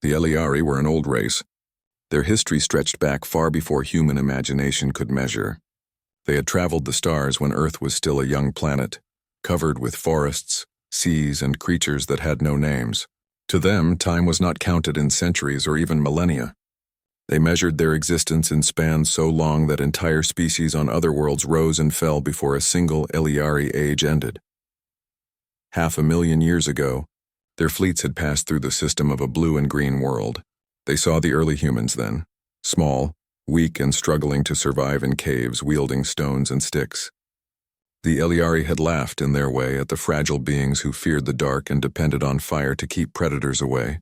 The Eliari were an old race. Their history stretched back far before human imagination could measure. They had traveled the stars when Earth was still a young planet, covered with forests, seas, and creatures that had no names. To them, time was not counted in centuries or even millennia. They measured their existence in spans so long that entire species on other worlds rose and fell before a single Eliari age ended. 500,000 years ago, their fleets had passed through the system of a blue and green world. They saw the early humans then, small, weak, and struggling to survive in caves wielding stones and sticks. The Eliari had laughed in their way at the fragile beings who feared the dark and depended on fire to keep predators away.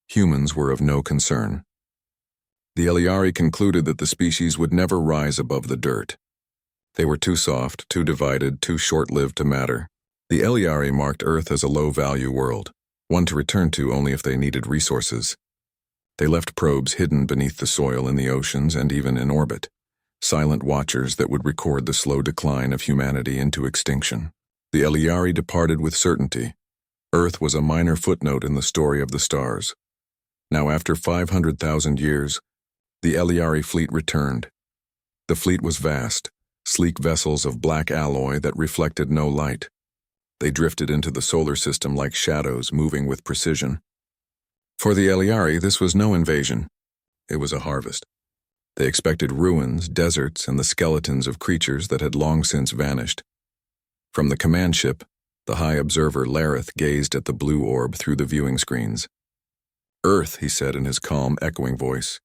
Humans were of no concern. The Eliari concluded that the species would never rise above the dirt. They were too soft, too divided, too short-lived to matter. The Eliari marked Earth as a low-value world, one to return to only if they needed resources. They left probes hidden beneath the soil in the oceans and even in orbit, silent watchers that would record the slow decline of humanity into extinction. The Eliari departed with certainty. Earth was a minor footnote in the story of the stars. Now, after 500,000 years, the Eliari fleet returned. The fleet was vast, sleek vessels of black alloy that reflected no light. They drifted into the solar system like shadows, moving with precision. For the Eliari, this was no invasion. It was a harvest. They expected ruins, deserts, and the skeletons of creatures that had long since vanished. From the command ship, the High Observer Lareth gazed at the blue orb through the viewing screens. "Earth," he said in his calm, echoing voice.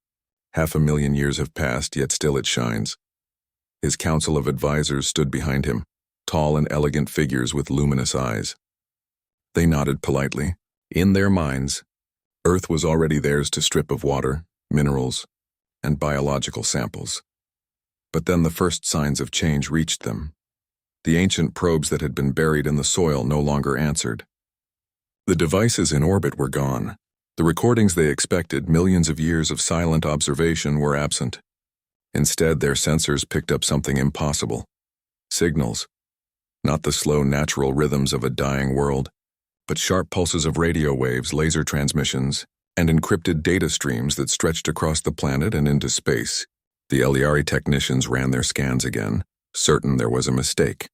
500,000 years have passed, yet still it shines. His council of advisors stood behind him, tall and elegant figures with luminous eyes. They nodded politely. In their minds, Earth was already theirs to strip of water, minerals, and biological samples. But then the first signs of change reached them. The ancient probes that had been buried in the soil no longer answered. The devices in orbit were gone. The recordings they expected, millions of years of silent observation, were absent. Instead, their sensors picked up something impossible. Signals. Not the slow natural rhythms of a dying world, but sharp pulses of radio waves, laser transmissions, and encrypted data streams that stretched across the planet and into space. The Eliari technicians ran their scans again, certain there was a mistake.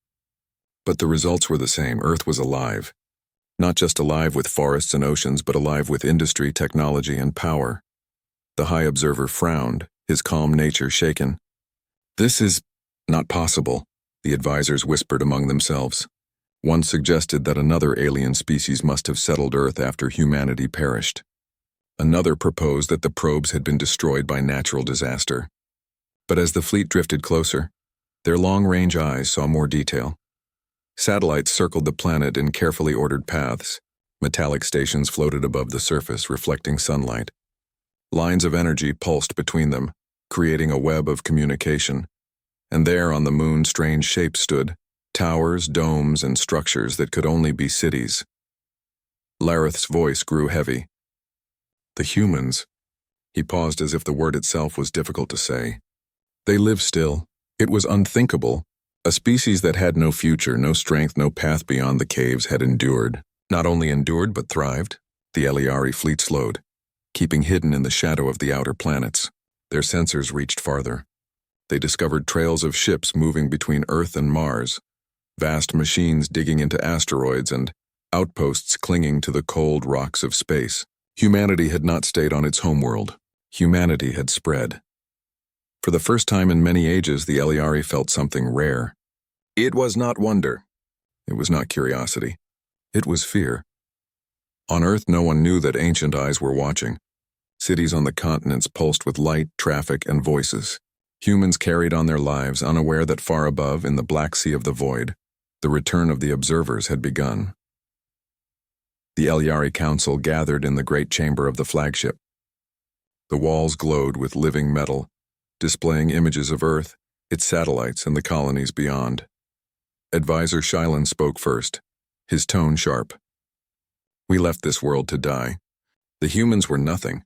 But the results were the same. Earth was alive. Not just alive with forests and oceans, but alive with industry, technology, and power. The High Observer frowned, his calm nature shaken. "This is not possible," the advisors whispered among themselves. One suggested that another alien species must have settled Earth after humanity perished. Another proposed that the probes had been destroyed by natural disaster. But as the fleet drifted closer, their long-range eyes saw more detail. Satellites circled the planet in carefully ordered paths. Metallic stations floated above the surface, reflecting sunlight. Lines of energy pulsed between them, creating a web of communication. And there on the moon, strange shapes stood, towers, domes, and structures that could only be cities. Lareth's voice grew heavy. "The humans," he paused as if the word itself was difficult to say. "They live still. It was unthinkable. A species that had no future, no strength, no path beyond the caves had endured. Not only endured, but thrived." The Eliari fleet slowed, keeping hidden in the shadow of the outer planets. Their sensors reached farther. They discovered trails of ships moving between Earth and Mars, vast machines digging into asteroids, and outposts clinging to the cold rocks of space. Humanity had not stayed on its homeworld. Humanity had spread. For the first time in many ages, the Eliari felt something rare. It was not wonder. It was not curiosity. It was fear. On Earth, no one knew that ancient eyes were watching. Cities on the continents pulsed with light, traffic, and voices. Humans carried on their lives, unaware that far above, in the black sea of the void, the return of the observers had begun. The Eliari Council gathered in the great chamber of the flagship. The walls glowed with living metal, displaying images of Earth, its satellites, and the colonies beyond. Advisor Shilan spoke first, his tone sharp. "We left this world to die. The humans were nothing.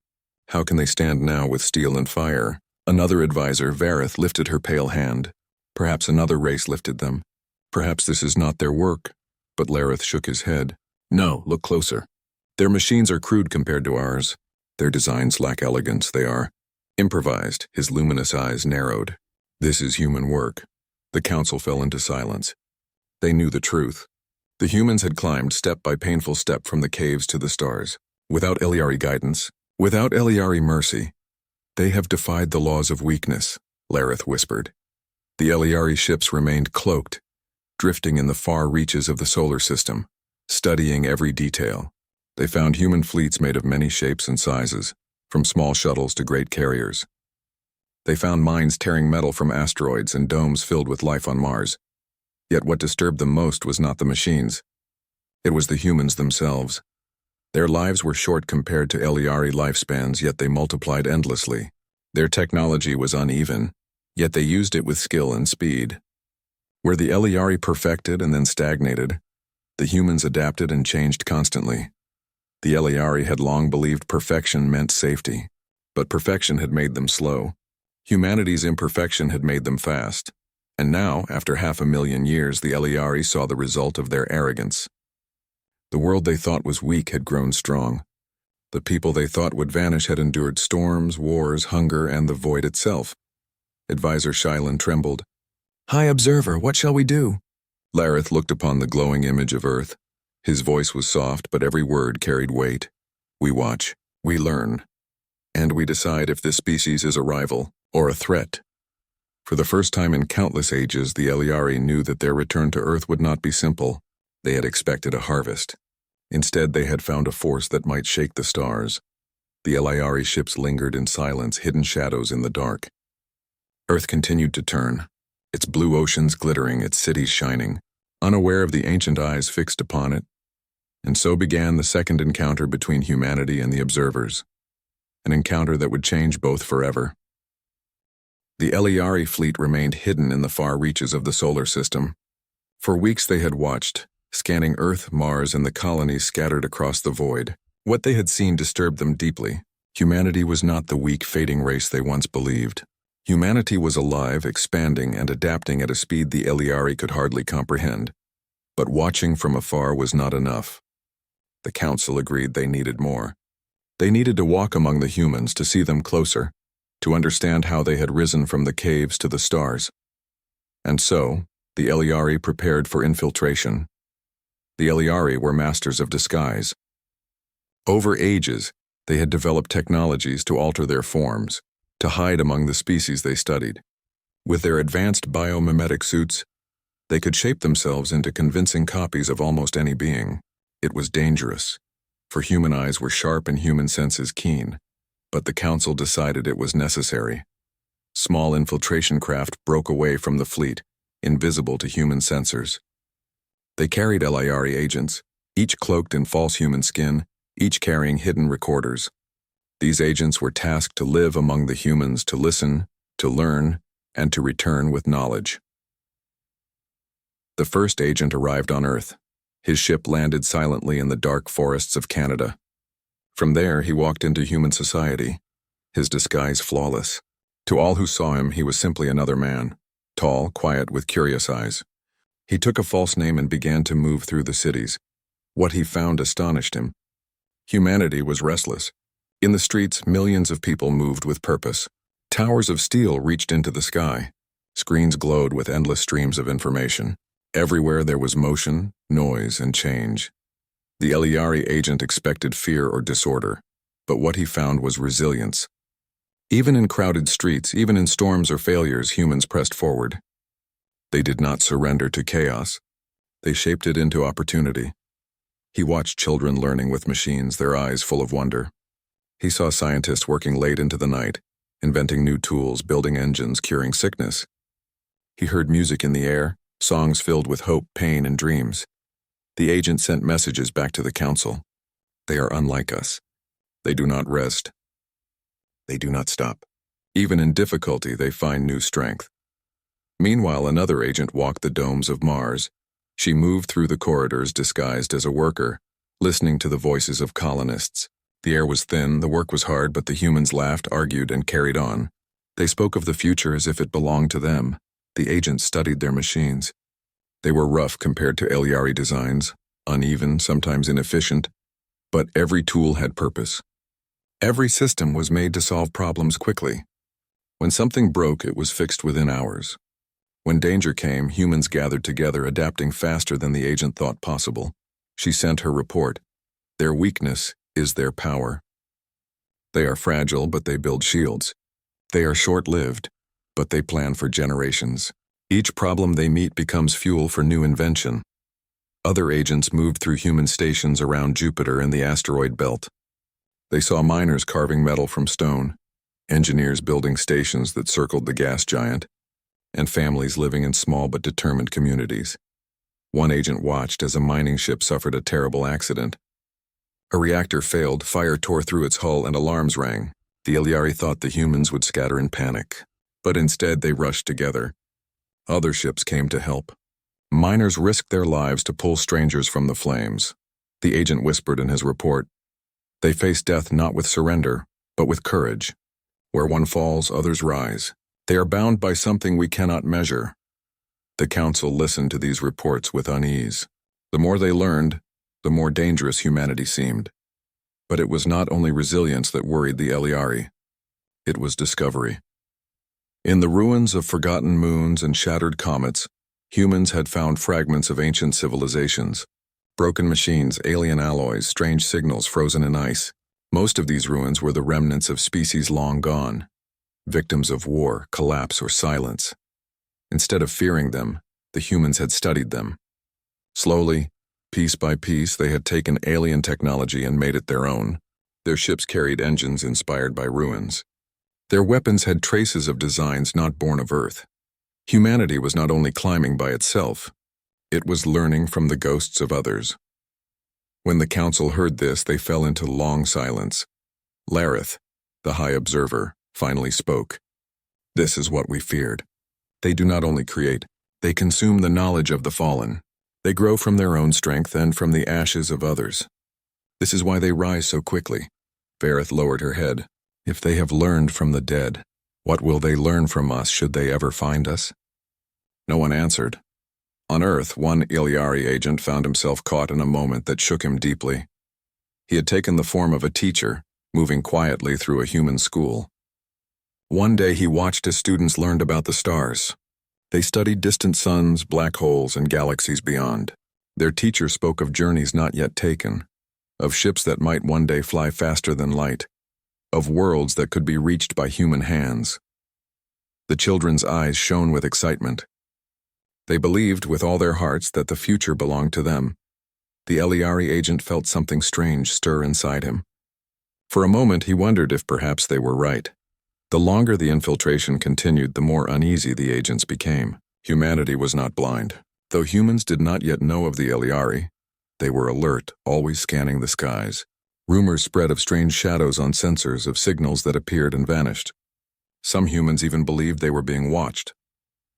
How can they stand now with steel and fire?" Another advisor, Vareth, lifted her pale hand. "Perhaps another race lifted them. Perhaps this is not their work." But Lareth shook his head. "No, look closer. Their machines are crude compared to ours. Their designs lack elegance, they are improvised. His luminous eyes narrowed. This is human work. The council fell into silence. They knew the truth. The humans had climbed step by painful step from the caves to the stars. Without Eliari guidance, without Eliari mercy, they have defied the laws of weakness, Lareth whispered. The Eliari ships remained cloaked, drifting in the far reaches of the solar system, studying every detail. They found human fleets made of many shapes and sizes, from small shuttles to great carriers. They found mines tearing metal from asteroids and domes filled with life on Mars. Yet what disturbed them most was not the machines. It was the humans themselves. Their lives were short compared to Eliari lifespans, yet they multiplied endlessly. Their technology was uneven, yet they used it with skill and speed. Where the Eliari perfected and then stagnated, the humans adapted and changed constantly. The Eliari had long believed perfection meant safety, but perfection had made them slow. Humanity's imperfection had made them fast. And now, after 500,000 years, the Eliari saw the result of their arrogance. The world they thought was weak had grown strong. The people they thought would vanish had endured storms, wars, hunger, and the void itself. Advisor Shylin trembled. "High Observer, what shall we do?" Lareth looked upon the glowing image of Earth. His voice was soft, but every word carried weight. "We watch, we learn, and we decide if this species is a rival or a threat." For the first time in countless ages, the Eliari knew that their return to Earth would not be simple. They had expected a harvest. Instead, they had found a force that might shake the stars. The Eliari ships lingered in silence, hidden shadows in the dark. Earth continued to turn, its blue oceans glittering, its cities shining, unaware of the ancient eyes fixed upon it. And so began the second encounter between humanity and the observers, an encounter that would change both forever. The Eliari fleet remained hidden in the far reaches of the solar system. For weeks they had watched, scanning Earth, Mars, and the colonies scattered across the void. What they had seen disturbed them deeply. Humanity was not the weak, fading race they once believed. Humanity was alive, expanding, and adapting at a speed the Eliari could hardly comprehend. But watching from afar was not enough. The council agreed they needed more. They needed to walk among the humans, to see them closer, to understand how they had risen from the caves to the stars. And so, the Eliari prepared for infiltration. The Eliari were masters of disguise. Over ages, they had developed technologies to alter their forms, to hide among the species they studied. With their advanced biomimetic suits, they could shape themselves into convincing copies of almost any being. It was dangerous, for human eyes were sharp and human senses keen. But the council decided it was necessary. Small infiltration craft broke away from the fleet, invisible to human sensors. They carried Eliari agents, each cloaked in false human skin, each carrying hidden recorders. These agents were tasked to live among the humans, to listen, to learn, and to return with knowledge. The first agent arrived on Earth. His ship landed silently in the dark forests of Canada. From there, he walked into human society, his disguise flawless. To all who saw him, he was simply another man, tall, quiet, with curious eyes. He took a false name and began to move through the cities. What he found astonished him. Humanity was restless. In the streets, millions of people moved with purpose. Towers of steel reached into the sky. Screens glowed with endless streams of information. Everywhere there was motion, noise, and change. The Eliari agent expected fear or disorder, but what he found was resilience. Even in crowded streets, even in storms or failures, humans pressed forward. They did not surrender to chaos. They shaped it into opportunity. He watched children learning with machines, their eyes full of wonder. He saw scientists working late into the night, inventing new tools, building engines, curing sickness. He heard music in the air, songs filled with hope, pain, and dreams. The agent sent messages back to the council. They are unlike us. They do not rest. They do not stop. Even in difficulty, they find new strength. Meanwhile, another agent walked the domes of Mars. She moved through the corridors disguised as a worker, listening to the voices of colonists. The air was thin, the work was hard, but the humans laughed, argued, and carried on. They spoke of the future as if it belonged to them. The agents studied their machines. They were rough compared to Eliari designs, uneven, sometimes inefficient, but every tool had purpose. Every system was made to solve problems quickly. When something broke, it was fixed within hours. When danger came, humans gathered together, adapting faster than the agent thought possible. She sent her report. Their weakness is their power. They are fragile, but they build shields. They are short-lived, but they plan for generations. Each problem they meet becomes fuel for new invention. Other agents moved through human stations around Jupiter and the asteroid belt. They saw miners carving metal from stone, engineers building stations that circled the gas giant, and families living in small but determined communities. One agent watched as a mining ship suffered a terrible accident. A reactor failed, fire tore through its hull, and alarms rang. The Iliari thought the humans would scatter in panic, but instead they rushed together. Other ships came to help. Miners risked their lives to pull strangers from the flames. The agent whispered in his report, "They face death not with surrender, but with courage. Where one falls, others rise. They are bound by something we cannot measure." The council listened to these reports with unease. The more they learned, the more dangerous humanity seemed. But it was not only resilience that worried the Iliari. It was discovery. In the ruins of forgotten moons and shattered comets, humans had found fragments of ancient civilizations. Broken machines, alien alloys, strange signals frozen in ice. Most of these ruins were the remnants of species long gone, victims of war, collapse, or silence. Instead of fearing them, the humans had studied them. Slowly, piece by piece, they had taken alien technology and made it their own. Their ships carried engines inspired by ruins. Their weapons had traces of designs not born of Earth. Humanity was not only climbing by itself, it was learning from the ghosts of others. When the council heard this, they fell into long silence. Lareth, the High Observer, finally spoke. "This is what we feared. They do not only create, they consume the knowledge of the fallen. They grow from their own strength and from the ashes of others. This is why they rise so quickly." Vareth lowered her head. "If they have learned from the dead, what will they learn from us should they ever find us?" No one answered. On Earth, one Iliari agent found himself caught in a moment that shook him deeply. He had taken the form of a teacher, moving quietly through a human school. One day he watched as students learned about the stars. They studied distant suns, black holes, and galaxies beyond. Their teacher spoke of journeys not yet taken, of ships that might one day fly faster than light, of worlds that could be reached by human hands. The children's eyes shone with excitement. They believed with all their hearts that the future belonged to them. The Iliari agent felt something strange stir inside him. For a moment he wondered if perhaps they were right. The longer the infiltration continued, the more uneasy the agents became. Humanity was not blind. Though humans did not yet know of the Iliari, they were alert, always scanning the skies. Rumors spread of strange shadows on sensors, of signals that appeared and vanished. Some humans even believed they were being watched.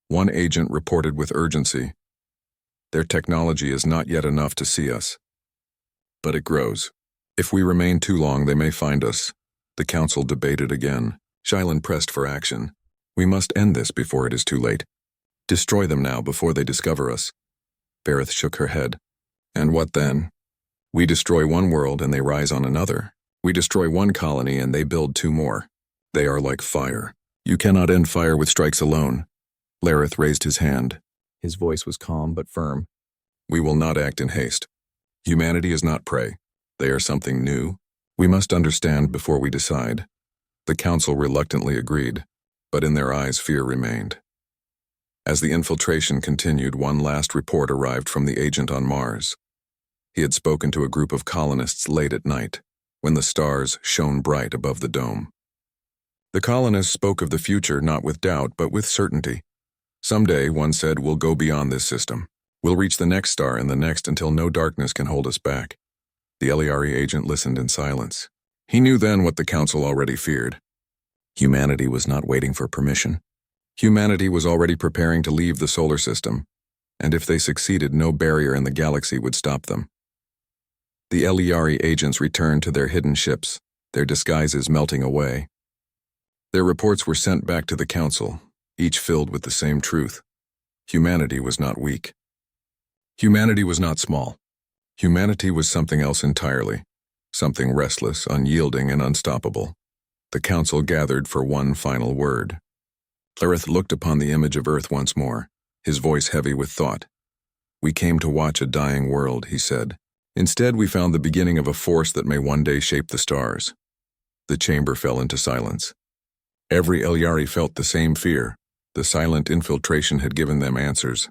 One agent reported with urgency, "Their technology is not yet enough to see us. But it grows. If we remain too long, they may find us." The council debated again. Shylin pressed for action. "We must end this before it is too late. Destroy them now before they discover us." Vareth shook her head. "And what then? We destroy one world and they rise on another. We destroy one colony and they build two more. They are like fire. You cannot end fire with strikes alone." Lareth raised his hand. His voice was calm but firm. "We will not act in haste. Humanity is not prey. They are something new. We must understand before we decide." The council reluctantly agreed, but in their eyes fear remained. As the infiltration continued, one last report arrived from the agent on Mars. He had spoken to a group of colonists late at night, when the stars shone bright above the dome. The colonists spoke of the future not with doubt, but with certainty. "Someday," one said, "we'll go beyond this system. We'll reach the next star and the next until no darkness can hold us back." The Iliari agent listened in silence. He knew then what the council already feared. Humanity was not waiting for permission. Humanity was already preparing to leave the solar system, and if they succeeded, no barrier in the galaxy would stop them. The Iliari agents returned to their hidden ships, their disguises melting away. Their reports were sent back to the council, each filled with the same truth. Humanity was not weak. Humanity was not small. Humanity was something else entirely, something restless, unyielding, and unstoppable. The council gathered for one final word. Lareth looked upon the image of Earth once more, his voice heavy with thought. "We came to watch a dying world," he said. "Instead, we found the beginning of a force that may one day shape the stars." The chamber fell into silence. Every Elyari felt the same fear. The silent infiltration had given them answers.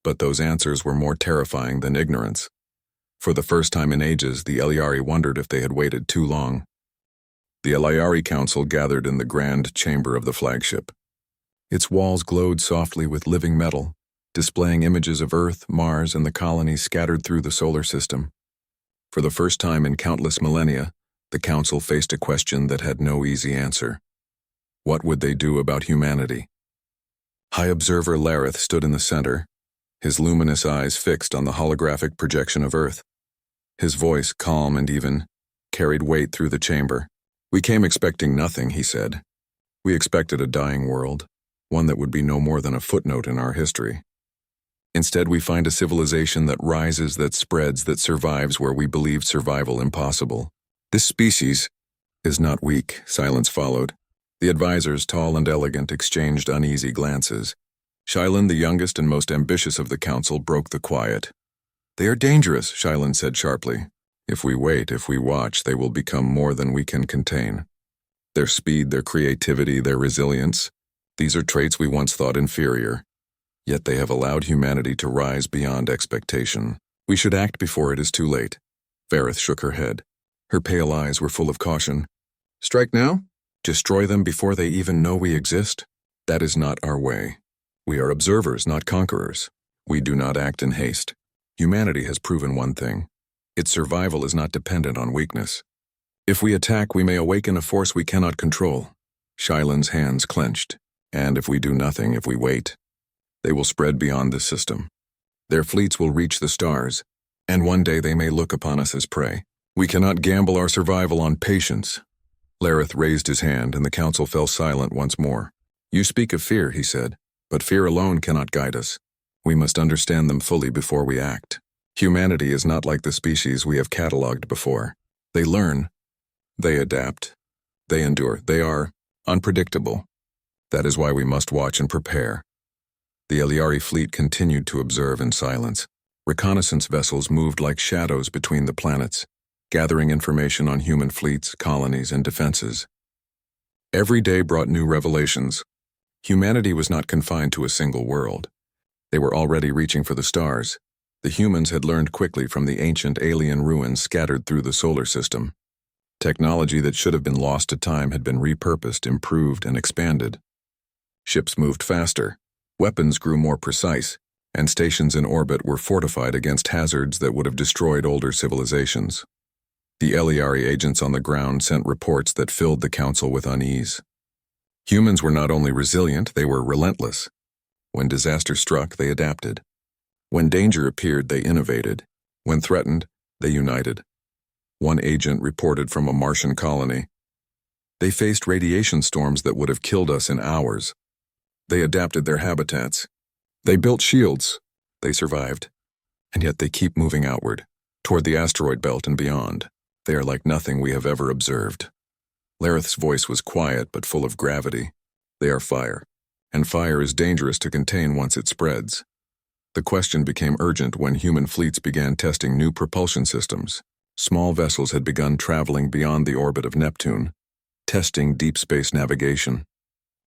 But those answers were more terrifying than ignorance. For the first time in ages, the Elyari wondered if they had waited too long. The Elyari Council gathered in the grand chamber of the flagship. Its walls glowed softly with living metal, displaying images of Earth, Mars, and the colonies scattered through the solar system. For the first time in countless millennia, the Council faced a question that had no easy answer. What would they do about humanity? High Observer Lareth stood in the center, his luminous eyes fixed on the holographic projection of Earth. His voice, calm and even, carried weight through the chamber. "We came expecting nothing," he said. "We expected a dying world, one that would be no more than a footnote in our history. Instead, we find a civilization that rises, that spreads, that survives where we believed survival impossible. This species is not weak." Silence followed. The advisors, tall and elegant, exchanged uneasy glances. Shailen, the youngest and most ambitious of the council, broke the quiet. "They are dangerous," Shailen said sharply. "If we wait, if we watch, they will become more than we can contain. Their speed, their creativity, their resilience, these are traits we once thought inferior. Yet they have allowed humanity to rise beyond expectation. We should act before it is too late." Vareth shook her head. Her pale eyes were full of caution. "Strike now? Destroy them before they even know we exist? That is not our way. We are observers, not conquerors. We do not act in haste. Humanity has proven one thing. Its survival is not dependent on weakness. If we attack, we may awaken a force we cannot control." Shailen's hands clenched. "And if we do nothing, if we wait, they will spread beyond this system. Their fleets will reach the stars, and one day they may look upon us as prey. We cannot gamble our survival on patience." Lareth raised his hand, and the council fell silent once more. "You speak of fear," he said, "but fear alone cannot guide us. We must understand them fully before we act. Humanity is not like the species we have catalogued before. They learn, they adapt, they endure, they are unpredictable. That is why we must watch and prepare." The Elyari fleet continued to observe in silence. Reconnaissance vessels moved like shadows between the planets, gathering information on human fleets, colonies, and defenses. Every day brought new revelations. Humanity was not confined to a single world. They were already reaching for the stars. The humans had learned quickly from the ancient alien ruins scattered through the solar system. Technology that should have been lost to time had been repurposed, improved, and expanded. Ships moved faster, weapons grew more precise, and stations in orbit were fortified against hazards that would have destroyed older civilizations. The Elyari agents on the ground sent reports that filled the council with unease. Humans were not only resilient, they were relentless. When disaster struck, they adapted. When danger appeared, they innovated. When threatened, they united. One agent reported from a Martian colony. "They faced radiation storms that would have killed us in hours. They adapted their habitats. They built shields. They survived. And yet they keep moving outward, toward the asteroid belt and beyond. They are like nothing we have ever observed." Lareth's voice was quiet but full of gravity. "They are fire, and fire is dangerous to contain once it spreads." The question became urgent when human fleets began testing new propulsion systems. Small vessels had begun traveling beyond the orbit of Neptune, testing deep space navigation.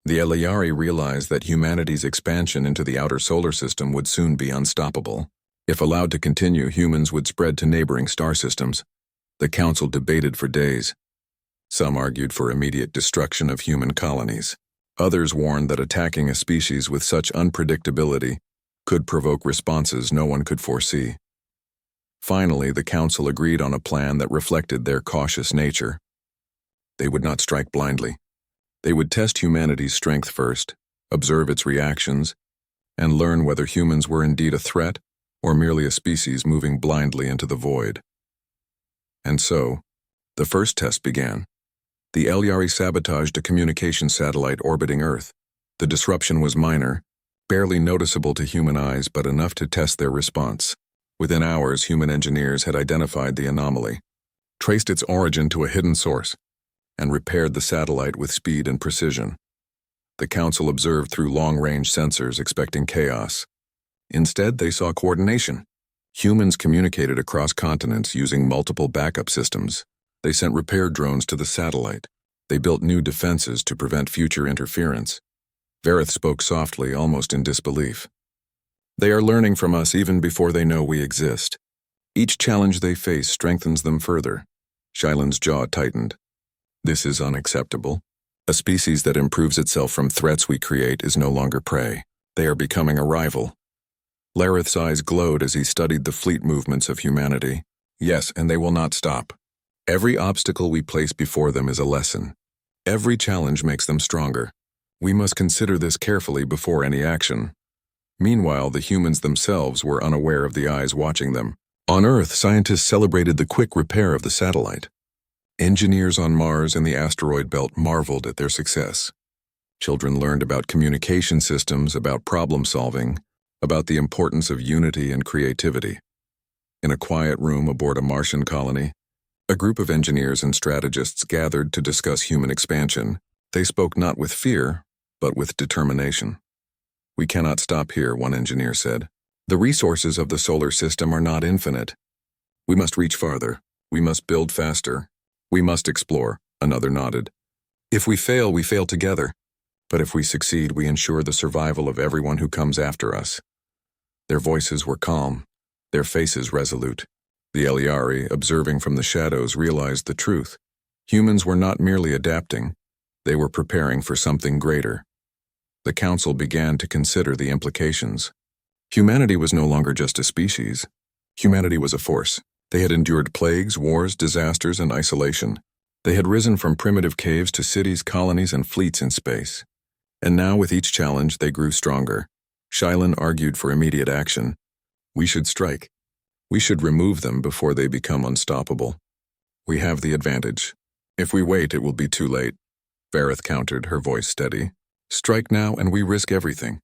The Elyari realized that humanity's expansion into the outer solar system would soon be unstoppable. If allowed to continue, humans would spread to neighboring star systems. The council debated for days. Some argued for immediate destruction of human colonies. Others warned that attacking a species with such unpredictability could provoke responses no one could foresee. Finally, the council agreed on a plan that reflected their cautious nature. They would not strike blindly. They would test humanity's strength first, observe its reactions, and learn whether humans were indeed a threat or merely a species moving blindly into the void. And so, the first test began. The Elyari sabotaged a communication satellite orbiting Earth. The disruption was minor, barely noticeable to human eyes, but enough to test their response. Within hours, human engineers had identified the anomaly. traced its origin to a hidden source, and repaired the satellite with speed and precision. The Council observed through long-range sensors, expecting chaos. Instead, they saw coordination. Humans communicated across continents using multiple backup systems. They sent repair drones to the satellite. They built new defenses to prevent future interference. Vareth spoke softly, almost in disbelief. They are learning from us even before they know we exist. Each challenge they face strengthens them further. Shylan's jaw tightened. This is unacceptable. A species that improves itself from threats we create is no longer prey. They are becoming a rival. Lareth's eyes glowed as he studied the fleet movements of humanity. Yes, and they will not stop. Every obstacle we place before them is a lesson. Every challenge makes them stronger. We must consider this carefully before any action. Meanwhile, the humans themselves were unaware of the eyes watching them. On Earth, scientists celebrated the quick repair of the satellite. Engineers on Mars and the asteroid belt marveled at their success. Children learned about communication systems, about problem solving, about the importance of unity and creativity. In a quiet room aboard a Martian colony, a group of engineers and strategists gathered to discuss human expansion. They spoke not with fear, but with determination. "We cannot stop here," one engineer said. "The resources of the solar system are not infinite. We must reach farther. We must build faster. We must explore," another nodded. "If we fail together. But if we succeed, we ensure the survival of everyone who comes after us." Their voices were calm, their faces resolute. The Eliari, observing from the shadows, realized the truth. Humans were not merely adapting. They were preparing for something greater. The Council began to consider the implications. Humanity was no longer just a species. Humanity was a force. They had endured plagues, wars, disasters, and isolation. They had risen from primitive caves to cities, colonies, and fleets in space. And now, with each challenge, they grew stronger. Shylan argued for immediate action. "We should strike. We should remove them before they become unstoppable. We have the advantage. If we wait, it will be too late." Vareth countered, her voice steady. "Strike now and we risk everything.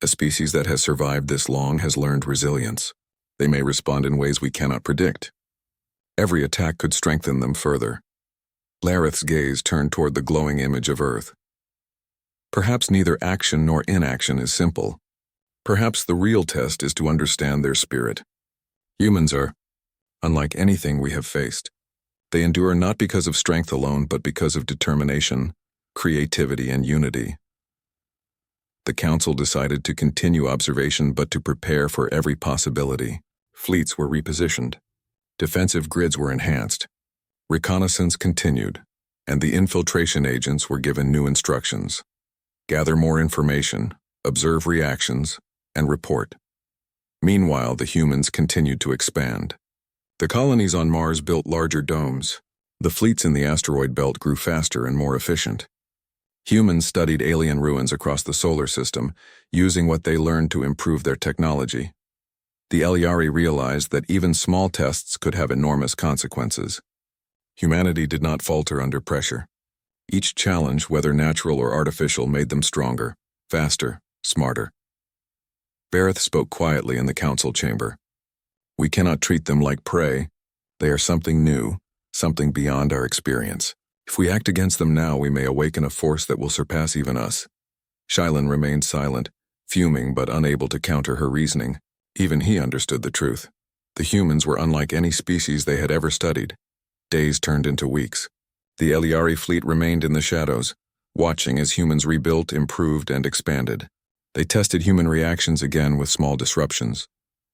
A species that has survived this long has learned resilience. They may respond in ways we cannot predict. Every attack could strengthen them further." Lareth's gaze turned toward the glowing image of Earth. Perhaps neither action nor inaction is simple. Perhaps the real test is to understand their spirit. Humans are unlike anything we have faced. They endure not because of strength alone, but because of determination, creativity, and unity. The Council decided to continue observation but to prepare for every possibility. Fleets were repositioned. Defensive grids were enhanced. Reconnaissance continued, and the infiltration agents were given new instructions. Gather more information, observe reactions, and report. Meanwhile, the humans continued to expand. The colonies on Mars built larger domes. The fleets in the asteroid belt grew faster and more efficient. Humans studied alien ruins across the solar system, using what they learned to improve their technology. The Eliari realized that even small tests could have enormous consequences. Humanity did not falter under pressure. Each challenge, whether natural or artificial, made them stronger, faster, smarter. Vareth spoke quietly in the Council chamber. "We cannot treat them like prey. They are something new, something beyond our experience. If we act against them now, we may awaken a force that will surpass even us." Shylan remained silent, fuming but unable to counter her reasoning. Even he understood the truth. The humans were unlike any species they had ever studied. Days turned into weeks. The Eliari fleet remained in the shadows, watching as humans rebuilt, improved, and expanded. They tested human reactions again with small disruptions.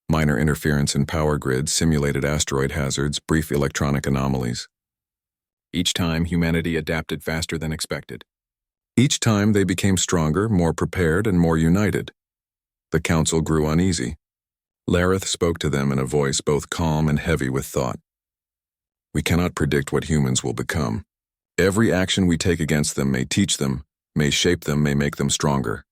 Minor interference in power grids, simulated asteroid hazards, brief electronic anomalies. Each time, humanity adapted faster than expected. Each time, they became stronger, more prepared, and more united. The Council grew uneasy. Lareth spoke to them in a voice both calm and heavy with thought. "We cannot predict what humans will become. Every action we take against them may teach them, may shape them, may make them stronger.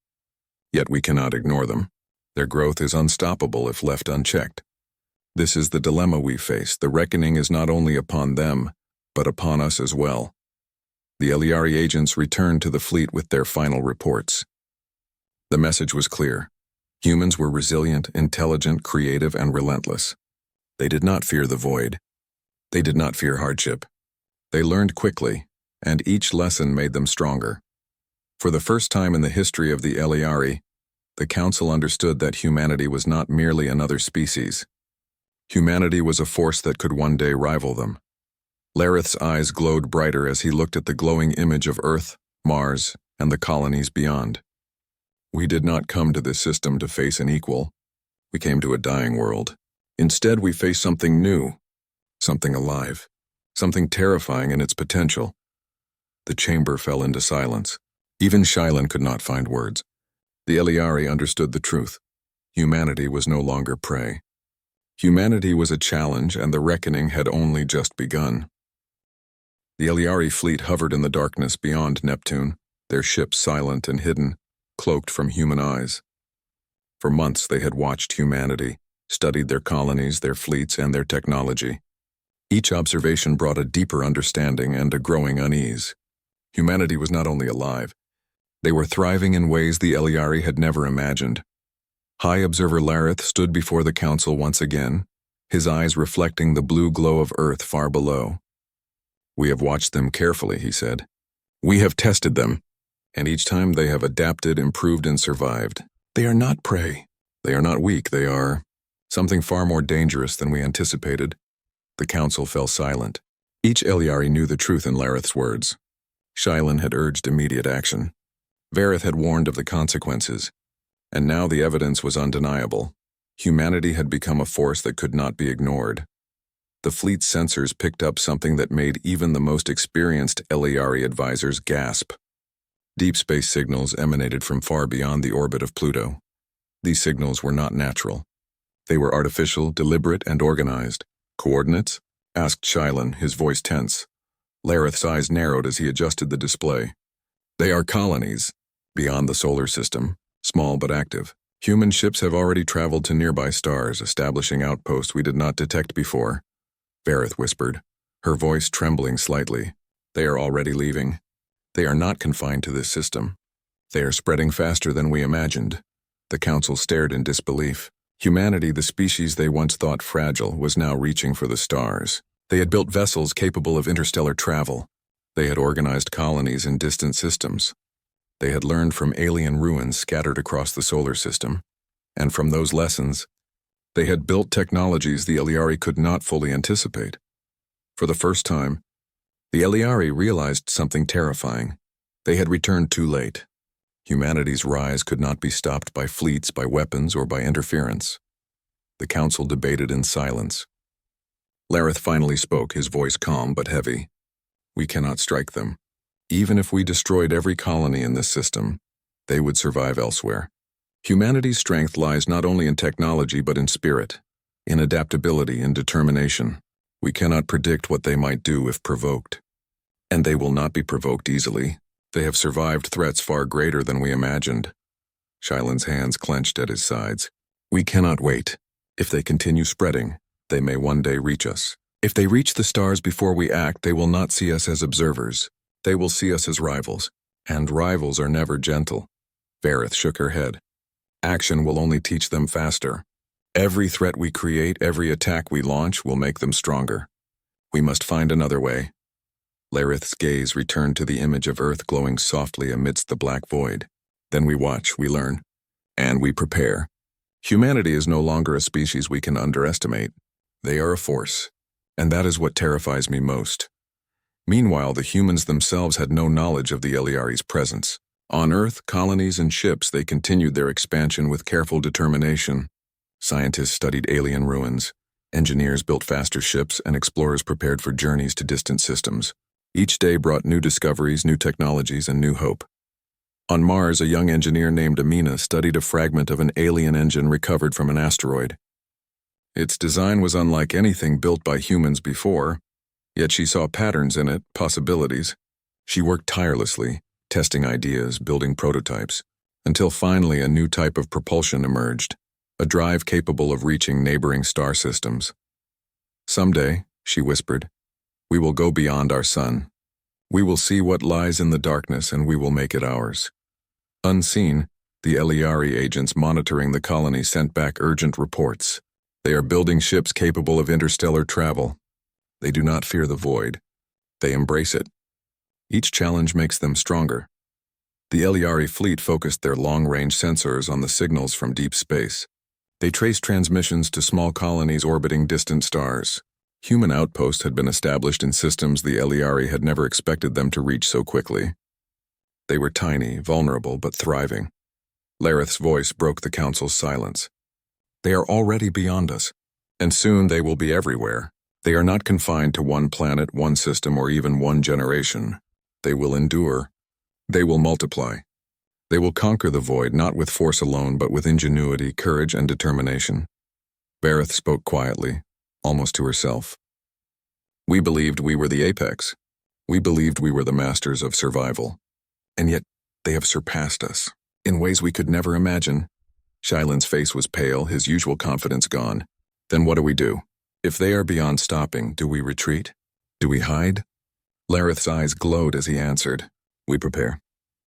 Yet we cannot ignore them. Their growth is unstoppable if left unchecked. This is the dilemma we face. The reckoning is not only upon them, but upon us as well." The Eliari agents returned to the fleet with their final reports. The message was clear. Humans were resilient, intelligent, creative, and relentless. They did not fear the void. They did not fear hardship. They learned quickly, and each lesson made them stronger. For the first time in the history of the Eliari, the Council understood that humanity was not merely another species. Humanity was a force that could one day rival them. Lareth's eyes glowed brighter as he looked at the glowing image of Earth, Mars, and the colonies beyond. We did not come to this system to face an equal. We came to a dying world. Instead, we face something new, something alive, something terrifying in its potential. The chamber fell into silence. Even Shylin could not find words. The Eliari understood the truth. Humanity was no longer prey. Humanity was a challenge, and the reckoning had only just begun. The Eliari fleet hovered in the darkness beyond Neptune, their ships silent and hidden, cloaked from human eyes. For months they had watched humanity, studied their colonies, their fleets, and their technology. Each observation brought a deeper understanding and a growing unease. Humanity was not only alive, they were thriving in ways the Eliari had never imagined. High Observer Lareth stood before the Council once again, his eyes reflecting the blue glow of Earth far below. "We have watched them carefully," he said. "We have tested them, and each time they have adapted, improved, and survived. They are not prey. They are not weak. They are something far more dangerous than we anticipated." The Council fell silent. Each Eliari knew the truth in Lareth's words. Shylin had urged immediate action. Vareth had warned of the consequences, and now the evidence was undeniable. Humanity had become a force that could not be ignored. The fleet's sensors picked up something that made even the most experienced Eliari advisors gasp. Deep space signals emanated from far beyond the orbit of Pluto. These signals were not natural. They were artificial, deliberate, and organized. "Coordinates?" asked Shylin, his voice tense. Lareth's eyes narrowed as he adjusted the display. "They are colonies, beyond the solar system, small but active. Human ships have already traveled to nearby stars, establishing outposts we did not detect before," Vareth whispered, her voice trembling slightly. "They are already leaving. They are not confined to this system. They are spreading faster than we imagined." The Council stared in disbelief. Humanity, the species they once thought fragile, was now reaching for the stars. They had built vessels capable of interstellar travel. They had organized colonies in distant systems. They had learned from alien ruins scattered across the solar system. And from those lessons, they had built technologies the Eliari could not fully anticipate. For the first time, the Eliari realized something terrifying. They had returned too late. Humanity's rise could not be stopped by fleets, by weapons, or by interference. The Council debated in silence. Lareth finally spoke, his voice calm but heavy. "We cannot strike them. Even if we destroyed every colony in this system, they would survive elsewhere. Humanity's strength lies not only in technology but in spirit, in adaptability, in determination. We cannot predict what they might do if provoked. And they will not be provoked easily. They have survived threats far greater than we imagined." Shylin's hands clenched at his sides. "We cannot wait. If they continue spreading, they may one day reach us. If they reach the stars before we act, they will not see us as observers. They will see us as rivals. And rivals are never gentle." Vareth shook her head. "Action will only teach them faster. Every threat we create, every attack we launch will make them stronger. We must find another way." Lareth's gaze returned to the image of Earth glowing softly amidst the black void. "Then we watch, we learn, and we prepare. Humanity is no longer a species we can underestimate. They are a force, and that is what terrifies me most." Meanwhile, the humans themselves had no knowledge of the Eliari's presence. On Earth, colonies and ships, they continued their expansion with careful determination. Scientists studied alien ruins, engineers built faster ships, and explorers prepared for journeys to distant systems. Each day brought new discoveries, new technologies, and new hope. On Mars, a young engineer named Amina studied a fragment of an alien engine recovered from an asteroid. Its design was unlike anything built by humans before, yet she saw patterns in it, possibilities. She worked tirelessly, testing ideas, building prototypes, until finally a new type of propulsion emerged, a drive capable of reaching neighboring star systems. "Someday," she whispered, "we will go beyond our sun. We will see what lies in the darkness and we will make it ours." Unseen, the Eliari agents monitoring the colony sent back urgent reports. "They are building ships capable of interstellar travel. They do not fear the void. They embrace it. Each challenge makes them stronger. The Eliari fleet focused their long-range sensors on the signals from deep space. They traced transmissions to small colonies orbiting distant stars. Human outposts had been established in systems the Eliari had never expected them to reach so quickly. They were tiny, vulnerable, but thriving. Lareth's voice broke the Council's silence. They are already beyond us, and soon they will be everywhere. They are not confined to one planet, one system, or even one generation. They will endure. They will multiply. They will conquer the void not with force alone, but with ingenuity, courage, and determination. Vareth spoke quietly, almost to herself. We believed we were the apex. We believed we were the masters of survival. And yet, they have surpassed us, in ways we could never imagine. Shylin's face was pale, his usual confidence gone. Then what do? If they are beyond stopping, do we retreat? Do we hide? Lareth's eyes glowed as he answered. We prepare.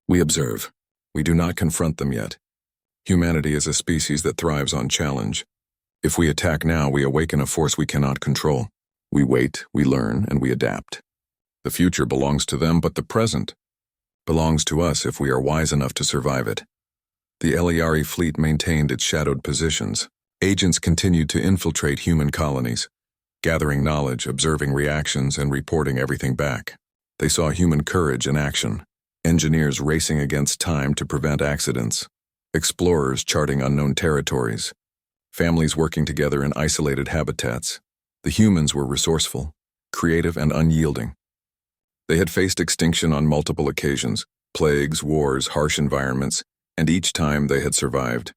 We observe. We do not confront them yet. Humanity is a species that thrives on challenge. If we attack now, we awaken a force we cannot control. We wait, we learn, and we adapt. The future belongs to them, but the present belongs to us if we are wise enough to survive it. The Eliari fleet maintained its shadowed positions. Agents continued to infiltrate human colonies, gathering knowledge, observing reactions, and reporting everything back. They saw human courage in action, engineers racing against time to prevent accidents, explorers charting unknown territories, families working together in isolated habitats. The humans were resourceful, creative, and unyielding. They had faced extinction on multiple occasions, plagues, wars, harsh environments, and each time they had survived.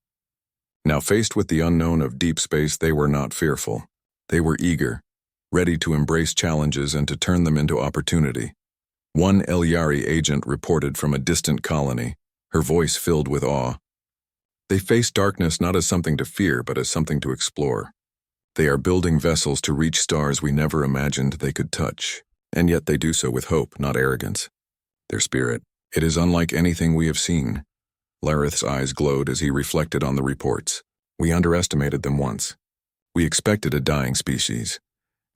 Now faced with the unknown of deep space, they were not fearful. They were eager, ready to embrace challenges and to turn them into opportunity. One Eliari agent reported from a distant colony, her voice filled with awe. They face darkness not as something to fear, but as something to explore. They are building vessels to reach stars we never imagined they could touch, and yet they do so with hope, not arrogance. Their spirit, it is unlike anything we have seen. Lareth's eyes glowed as he reflected on the reports. We underestimated them once. We expected a dying species,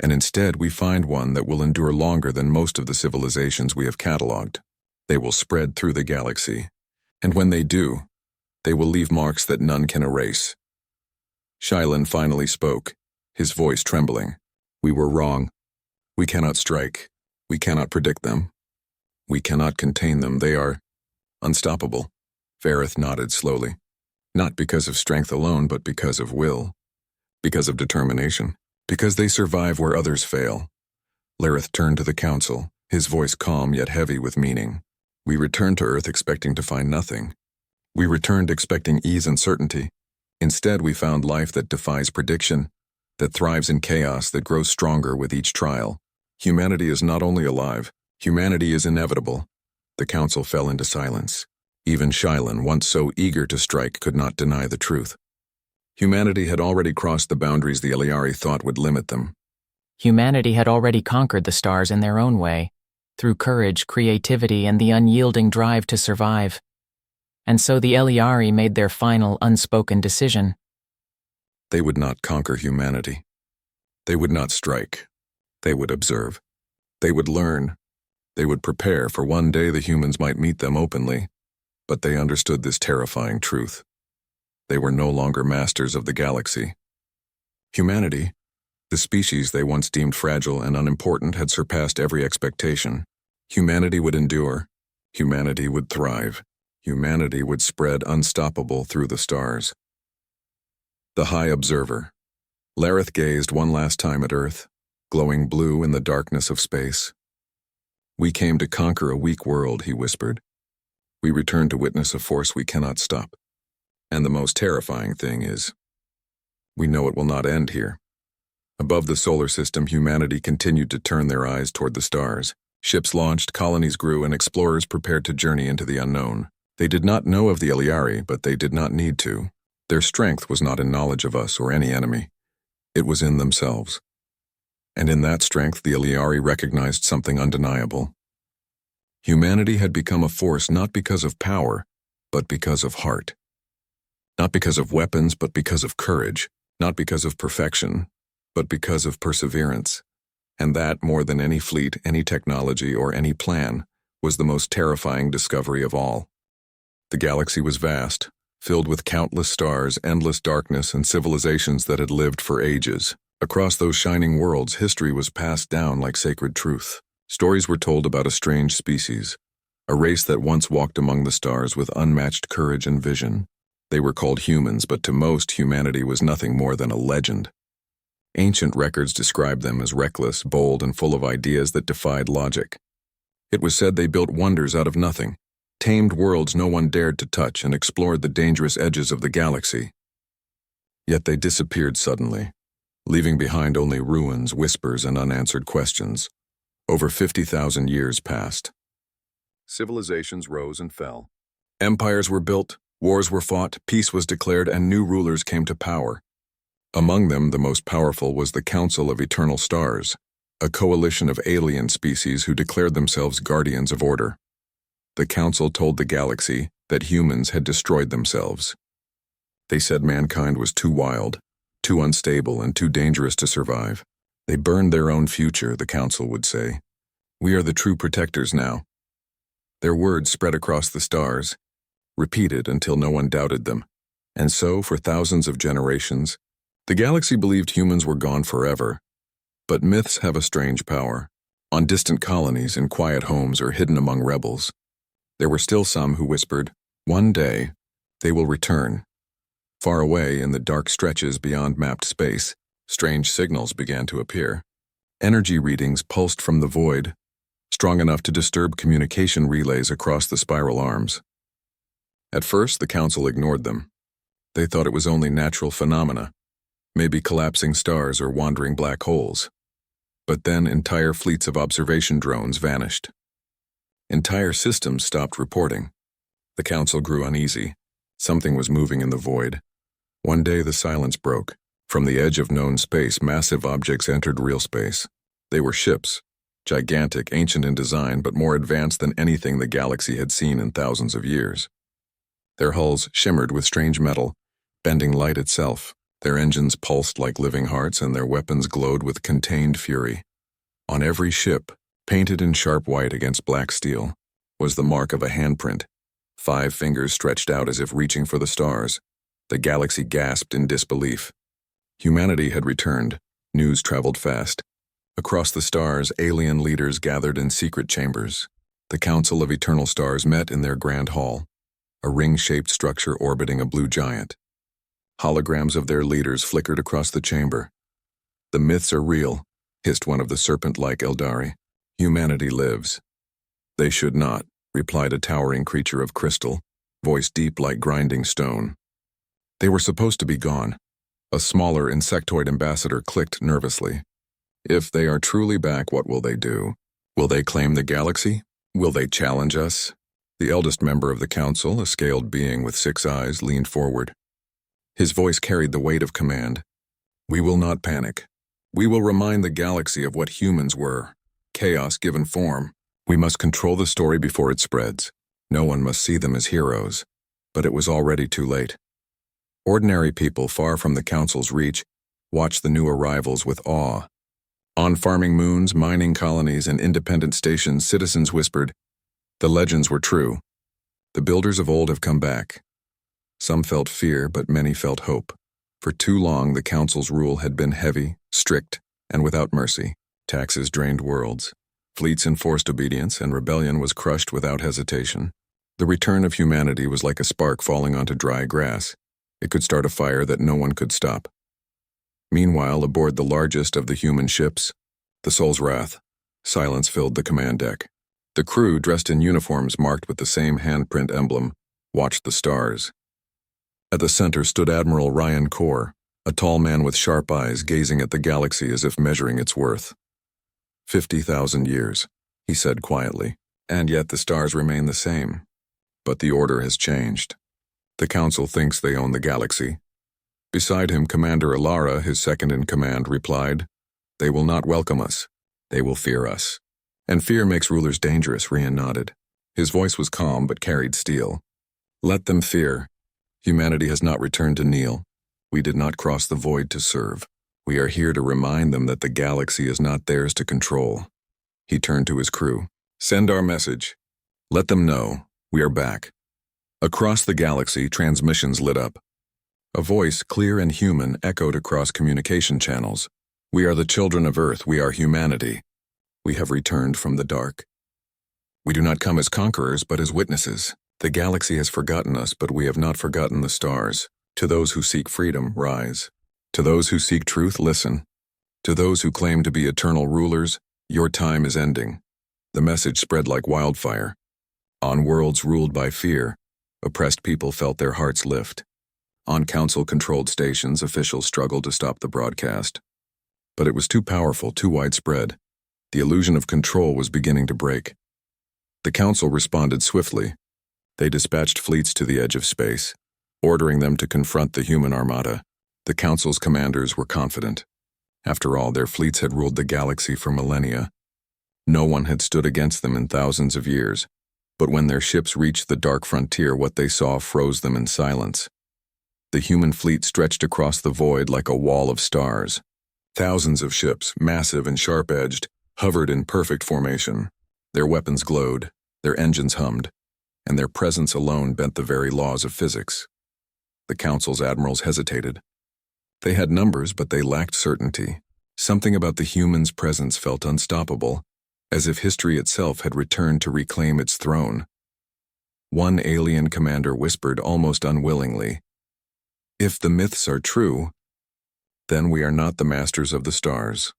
and instead we find one that will endure longer than most of the civilizations we have catalogued. They will spread through the galaxy, and when they do, they will leave marks that none can erase. Shylin finally spoke, his voice trembling. We were wrong. We cannot strike. We cannot predict them. We cannot contain them. They are unstoppable. Vareth nodded slowly. Not because of strength alone, but because of will. Because of determination. Because they survive where others fail. Lareth turned to the council, his voice calm yet heavy with meaning. We returned to Earth expecting to find nothing. We returned expecting ease and certainty. Instead, we found life that defies prediction, that thrives in chaos, that grows stronger with each trial. Humanity is not only alive, humanity is inevitable. The council fell into silence. Even Shylin, once so eager to strike, could not deny the truth. Humanity had already crossed the boundaries the Eliari thought would limit them. Humanity had already conquered the stars in their own way, through courage, creativity, and the unyielding drive to survive. And so the Eliari made their final, unspoken decision. They would not conquer humanity. They would not strike. They would observe. They would learn. They would prepare, for one day the humans might meet them openly. But they understood this terrifying truth. They were no longer masters of the galaxy. Humanity, the species they once deemed fragile and unimportant, had surpassed every expectation. Humanity would endure. Humanity would thrive. Humanity would spread unstoppable through the stars. The High Observer. Lareth gazed one last time at Earth, glowing blue in the darkness of space. We came to conquer a weak world, he whispered. We return to witness a force we cannot stop. And the most terrifying thing is, we know it will not end here. Above the solar system, humanity continued to turn their eyes toward the stars. Ships launched, colonies grew, and explorers prepared to journey into the unknown. They did not know of the Eliari, but they did not need to. Their strength was not in knowledge of us or any enemy. It was in themselves. And in that strength, the Eliari recognized something undeniable. Humanity had become a force not because of power, but because of heart. Not because of weapons, but because of courage. Not because of perfection, but because of perseverance. And that, more than any fleet, any technology, or any plan, was the most terrifying discovery of all. The galaxy was vast, filled with countless stars, endless darkness, and civilizations that had lived for ages. Across those shining worlds, history was passed down like sacred truth. Stories were told about a strange species, a race that once walked among the stars with unmatched courage and vision. They were called humans, but to most, humanity was nothing more than a legend. Ancient records described them as reckless, bold, and full of ideas that defied logic. It was said they built wonders out of nothing, tamed worlds no one dared to touch, and explored the dangerous edges of the galaxy. Yet they disappeared suddenly, leaving behind only ruins, whispers, and unanswered questions. Over 50,000 years passed. Civilizations rose and fell. Empires were built, wars were fought, peace was declared, and new rulers came to power. Among them, the most powerful was the Council of Eternal Stars, a coalition of alien species who declared themselves guardians of order. The Council told the galaxy that humans had destroyed themselves. They said mankind was too wild, too unstable, and too dangerous to survive. They burned their own future, the Council would say. We are the true protectors now. Their words spread across the stars, repeated until no one doubted them. And so, for thousands of generations, the galaxy believed humans were gone forever. But myths have a strange power. On distant colonies, in quiet homes, or hidden among rebels, there were still some who whispered, "One day, they will return." Far away, in the dark stretches beyond mapped space, strange signals began to appear. Energy readings pulsed from the void, strong enough to disturb communication relays across the spiral arms. At first, the Council ignored them. They thought it was only natural phenomena, maybe collapsing stars or wandering black holes. But then entire fleets of observation drones vanished. Entire systems stopped reporting. The Council grew uneasy. Something was moving in the void. One day the silence broke. From the edge of known space, massive objects entered real space. They were ships, gigantic, ancient in design, but more advanced than anything the galaxy had seen in thousands of years. Their hulls shimmered with strange metal, bending light itself. Their engines pulsed like living hearts, and their weapons glowed with contained fury. On every ship, painted in sharp white against black steel, was the mark of a handprint. 5 fingers stretched out as if reaching for the stars. The galaxy gasped in disbelief. Humanity had returned. News traveled fast. Across the stars, alien leaders gathered in secret chambers. The Council of Eternal Stars met in their grand hall, a ring-shaped structure orbiting a blue giant. Holograms of their leaders flickered across the chamber. "The myths are real," hissed one of the serpent-like Eldari. "Humanity lives." "They should not," replied a towering creature of crystal, voice deep like grinding stone. "They were supposed to be gone." A smaller insectoid ambassador clicked nervously. "If they are truly back, what will they do? Will they claim the galaxy? Will they challenge us?" The eldest member of the Council, a scaled being with 6 eyes, leaned forward. His voice carried the weight of command. "We will not panic. We will remind the galaxy of what humans were. Chaos given form. We must control the story before it spreads. No one must see them as heroes." But it was already too late. Ordinary people, far from the Council's reach, watched the new arrivals with awe. On farming moons, mining colonies, and independent stations, citizens whispered, "The legends were true. The builders of old have come back." Some felt fear, but many felt hope. For too long, the Council's rule had been heavy, strict, and without mercy. Taxes drained worlds. Fleets enforced obedience, and rebellion was crushed without hesitation. The return of humanity was like a spark falling onto dry grass. It could start a fire that no one could stop. Meanwhile, aboard the largest of the human ships, the Soul's Wrath, silence filled the command deck. The crew, dressed in uniforms marked with the same handprint emblem, watched the stars. At the center stood Admiral Ryan Kor, a tall man with sharp eyes gazing at the galaxy as if measuring its worth. 50,000 years, he said quietly, and yet the stars remain the same. But the order has changed. The Council thinks they own the galaxy. Beside him, Commander Ilara, his second-in-command, replied, "They will not welcome us. They will fear us." "And fear makes rulers dangerous," Rian nodded. His voice was calm but carried steel. "Let them fear. Humanity has not returned to kneel. We did not cross the void to serve. We are here to remind them that the galaxy is not theirs to control. He turned to his crew. Send our message. Let them know we are back. Across the galaxy, transmissions lit up. A voice, clear and human, echoed across communication channels. We are the children of Earth. We are humanity. We have returned from the dark. We do not come as conquerors, but as witnesses. The galaxy has forgotten us, but we have not forgotten the stars. To those who seek freedom, rise. To those who seek truth, listen. To those who claim to be eternal rulers, your time is ending. The message spread like wildfire. On worlds ruled by fear, oppressed people felt their hearts lift. On council-controlled stations, officials struggled to stop the broadcast. But it was too powerful, too widespread. The illusion of control was beginning to break. The council responded swiftly. They dispatched fleets to the edge of space, ordering them to confront the human armada. The council's commanders were confident. After all, their fleets had ruled the galaxy for millennia. No one had stood against them in thousands of years. But when their ships reached the dark frontier, what they saw froze them in silence. The human fleet stretched across the void like a wall of stars. Thousands of ships, massive and sharp-edged, hovered in perfect formation. Their weapons glowed, their engines hummed, and their presence alone bent the very laws of physics. The council's admirals hesitated. They had numbers, but they lacked certainty. Something about the humans' presence felt unstoppable, as if history itself had returned to reclaim its throne. One alien commander whispered almost unwillingly, "If the myths are true, then we are not the masters of the stars."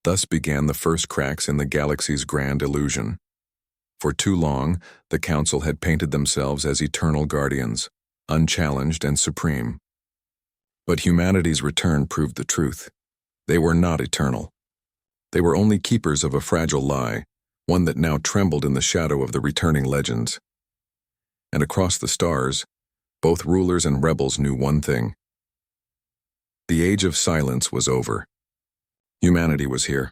Thus began the first cracks in the galaxy's grand illusion. For too long, the council had painted themselves as eternal guardians, unchallenged and supreme. But humanity's return proved the truth. They were not eternal. They were only keepers of a fragile lie, one that now trembled in the shadow of the returning legends. And across the stars, both rulers and rebels knew one thing. The age of silence was over. Humanity was here.